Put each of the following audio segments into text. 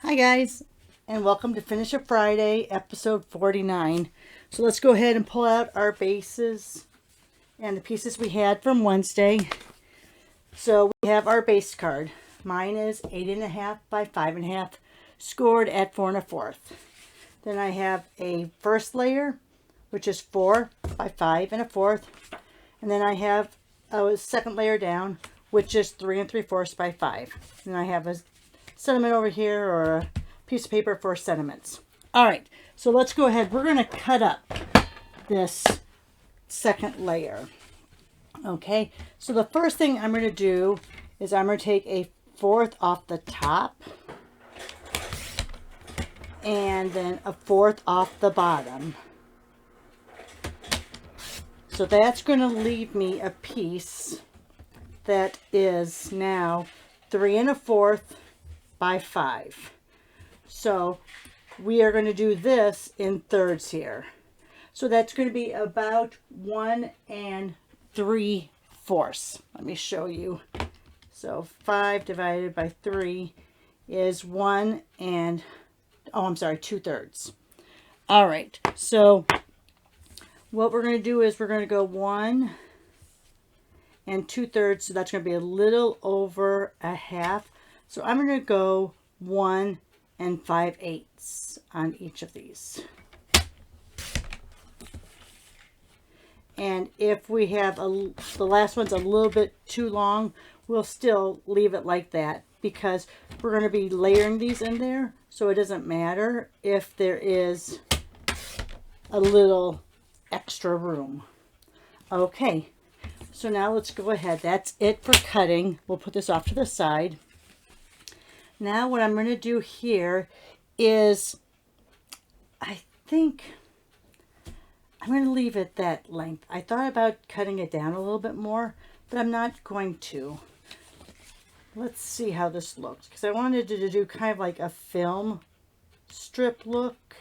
Hi guys, and welcome to Finish It Friday, episode 49. So let's go ahead and pull out our bases and the pieces we had from Wednesday. So we have our base card. Mine is 8.5 by 5.5, scored at 4 1/4. Then I have a first layer, which is 4 by 5 1/4. And then I have a second layer down, which is 3 3/4 by 5. And I have a sentiment over here, or a piece of paper for sentiments. All right, so let's go ahead. We're going to cut up this second layer. Okay, so the first thing I'm going to do is I'm going to take a fourth off the top and then a fourth off the bottom. So that's going to leave me a piece that is now 3 1/4 by 5. So we are going to do this in thirds here. So that's going to be about 1 3/4. Let me show you. So 5 divided by 3 is 2/3. All right. So what we're going to do is we're going to go 1 2/3. So that's going to be a little over a half. So I'm going to go 1 5/8 on each of these. And if we have the last one's a little bit too long, we'll still leave it like that because we're going to be layering these in there. So it doesn't matter if there is a little extra room. Okay, so now let's go ahead. That's it for cutting. We'll put this off to the side. Now what I'm going to do here is, I think I'm going to leave it that length. I thought about cutting it down a little bit more, but I'm not going to. Let's see how this looks, because I wanted to do kind of like a film strip look.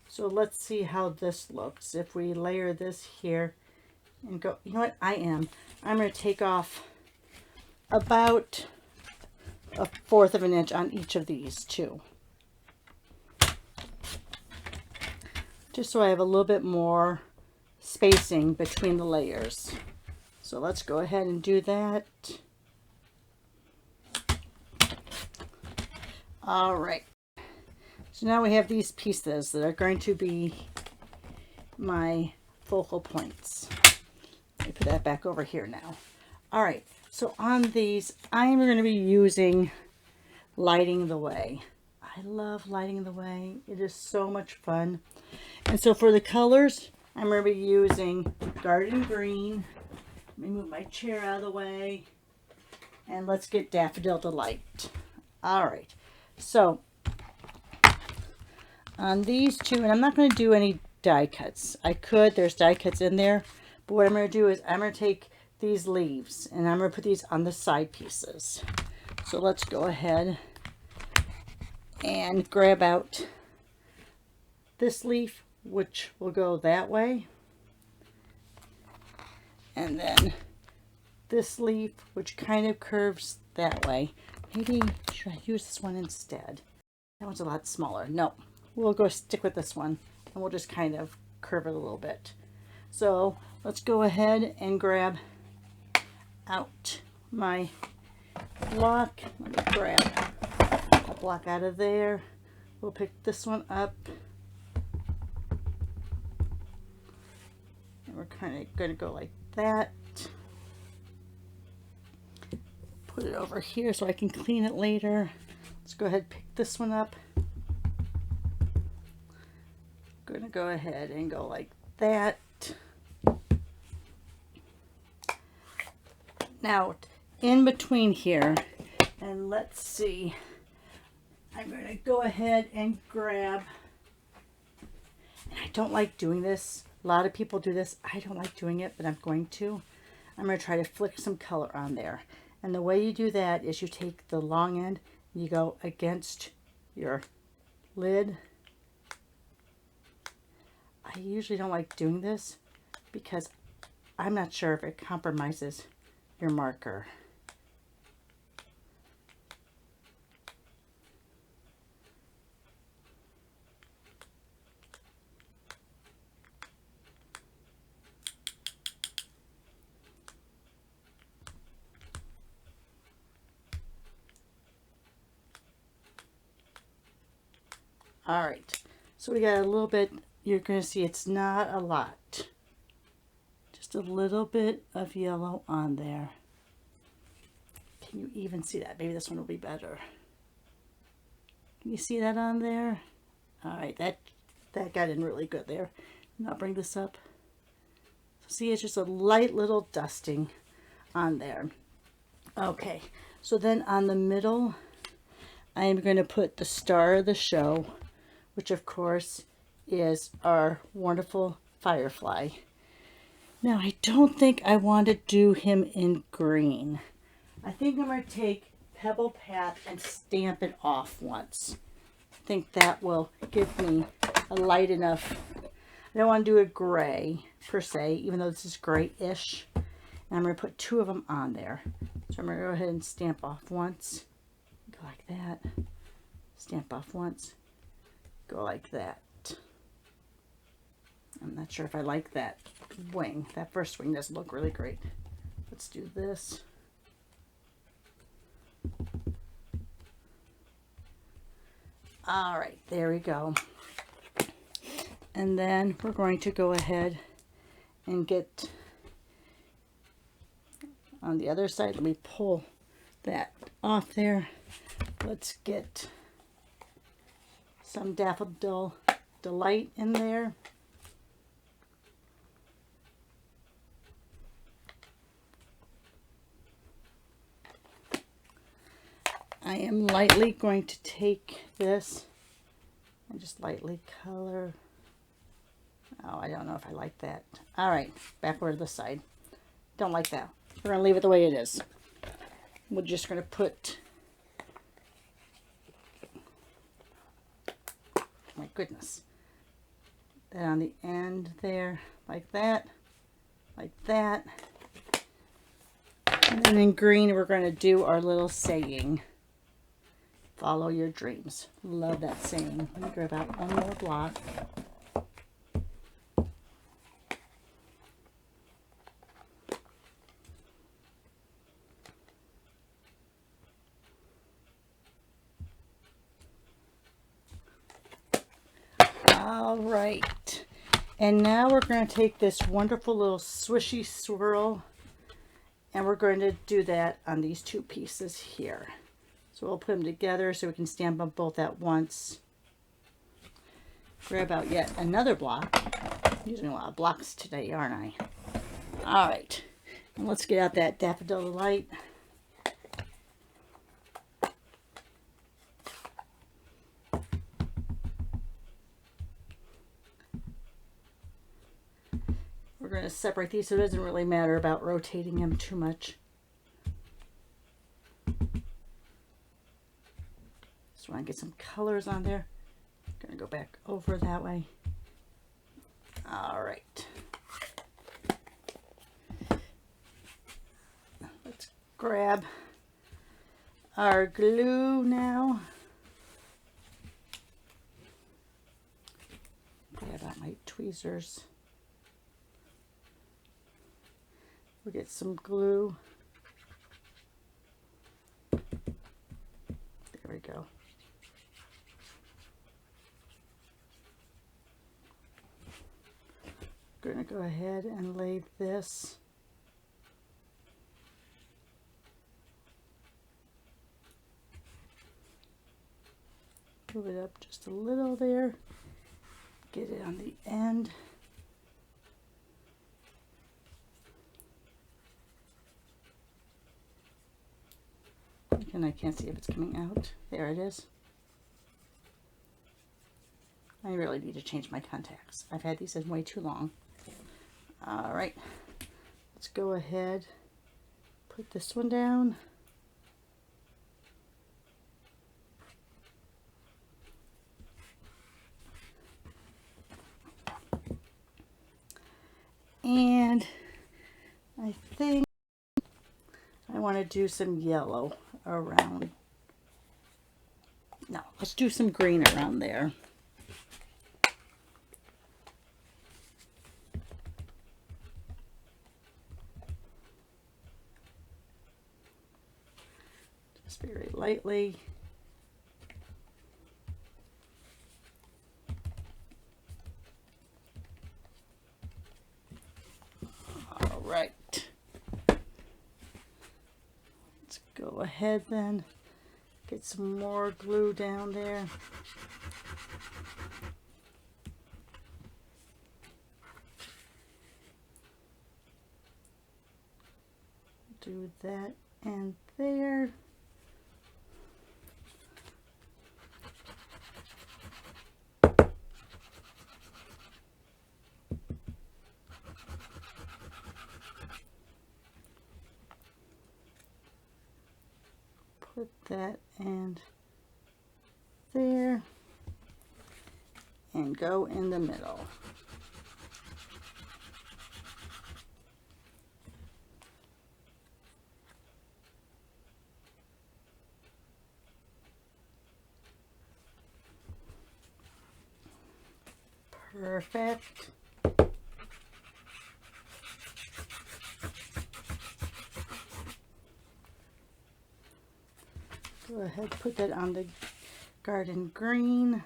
So let's see how this looks. If we layer this here and go, you know what, I'm going to take off about 1/4 of an inch on each of these too, just so I have a little bit more spacing between the layers. So let's go ahead and do that. All right, so now we have these pieces that are going to be my focal points. Let me put that back over here now. All right, so on these, I'm going to be using Lighting the Way. I love Lighting the Way. It is so much fun. And so for the colors, I'm going to be using Garden Green. Let me move my chair out of the way. And let's get Daffodil Delight. All right, so on these two, and I'm not going to do any die cuts. I could, there's die cuts in there. But what I'm going to do is I'm going to take these leaves and I'm going to put these on the side pieces. So let's go ahead and grab out this leaf, which will go that way, and then this leaf, which kind of curves that way. Maybe should I use this one instead? That one's a lot smaller. No, we'll go stick with this one and we'll just kind of curve it a little bit. So let's go ahead and grab out my block. Let me grab a block out of there. We'll pick this one up. And we're kind of going to go like that. Put it over here so I can clean it later. Let's go ahead and pick this one up. Going to go ahead and go like that. Now, in between here, and let's see, I'm going to go ahead and grab, and I don't like doing this. A lot of people do this. I don't like doing it, but I'm going to. I'm going to try to flick some color on there. And the way you do that is you take the long end, you go against your lid. I usually don't like doing this because I'm not sure if it compromises your marker. All right, so we got a little bit, you're going to see it's not a lot. Just a little bit of yellow on there. Can you even see that? Maybe this one will be better. Can you see that on there? All right, that got in really good there. And I'll bring this up. So see, it's just a light little dusting on there. Okay, so then on the middle, I am going to put the star of the show, which of course is our wonderful firefly. Now, I don't think I want to do him in green. I think I'm going to take Pebble Path and stamp it off once. I think that will give me a light enough. I don't want to do a gray per se, even though this is grayish. And I'm going to put 2 of them on there. So I'm going to go ahead and stamp off once. Go like that. Stamp off once. Go like that. I'm not sure if I like that wing. That first wing doesn't look really great. Let's do this. All right, there we go. And then we're going to go ahead and get on the other side. Let me pull that off there. Let's get some Daffodil Delight in there. I am lightly going to take this and just lightly color. Oh, I don't know if I like that. All right, backward to the side. Don't like that. We're going to leave it the way it is. We're just going to put, my goodness, that on the end there, like that, like that. And then in green, we're going to do our little saying. Follow your dreams. Love that saying. Let me grab out one more block. All right. And now we're going to take this wonderful little swishy swirl and we're going to do that on these 2 pieces here. So we'll put them together so we can stamp them both at once. Grab out yet another block. I'm using a lot of blocks today, aren't I? All right. And let's get out that Daffodil Delight. We're going to separate these so it doesn't really matter about rotating them too much. So I want to get some colors on there. I'm going to go back over that way. All right. Let's grab our glue now. Grab out my tweezers. We'll get some glue. There we go. Going to go ahead and lay this move it up just a little there, get it on the end. And I can't see if it's coming out. There it is. I really need to change my contacts. I've had these in way too long. All right, let's go ahead, put this one down. And I think I want to do some yellow around. No, let's do some green around there. Just very lightly. ahead then, get some more glue down there. Do that and there. Put that and there, and go in the middle. Perfect. Go ahead, put that on the garden green.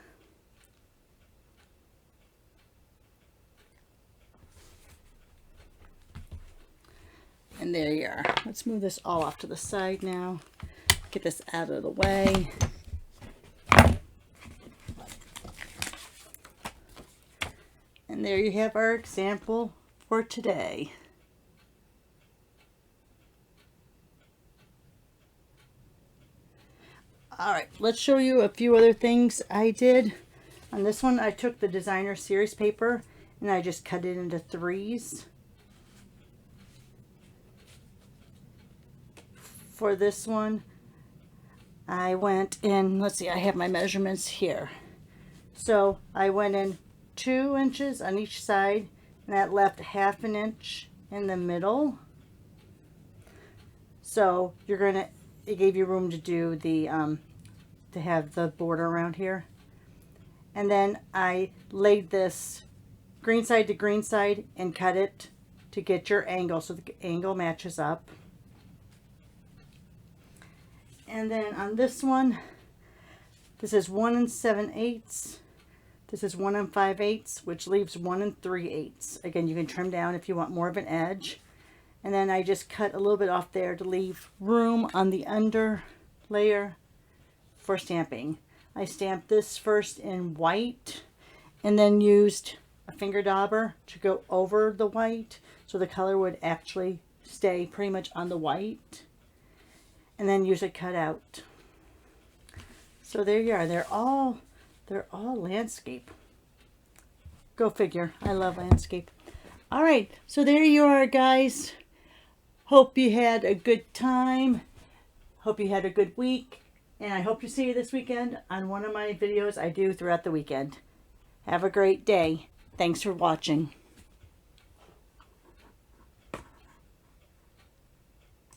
And there you are. Let's move this all off to the side now. Get this out of the way. And there you have our example for today. Alright, let's show you a few other things I did. On this one, I took the designer series paper and I just cut it into 3s. For this one, I went in, let's see, I have my measurements here. So I went in 2 inches on each side, and that left 1/2 inch in the middle. So you're gonna, it gave you room to do the to have the border around here. And then I laid this green side to green side and cut it to get your angle, so the angle matches up. And then on this one, this is 1 7/8. This is 1 5/8, which leaves 1 3/8. Again, you can trim down if you want more of an edge. And then I just cut a little bit off there to leave room on the under layer for stamping. I stamped this first in white and then used a finger dauber to go over the white so the color would actually stay pretty much on the white. And then use a cutout. So there you are. They're all landscape. Go figure. I love landscape. All right, so there you are, guys. Hope you had a good time. Hope you had a good week. And I hope to see you this weekend on one of my videos I do throughout the weekend. Have a great day. Thanks for watching.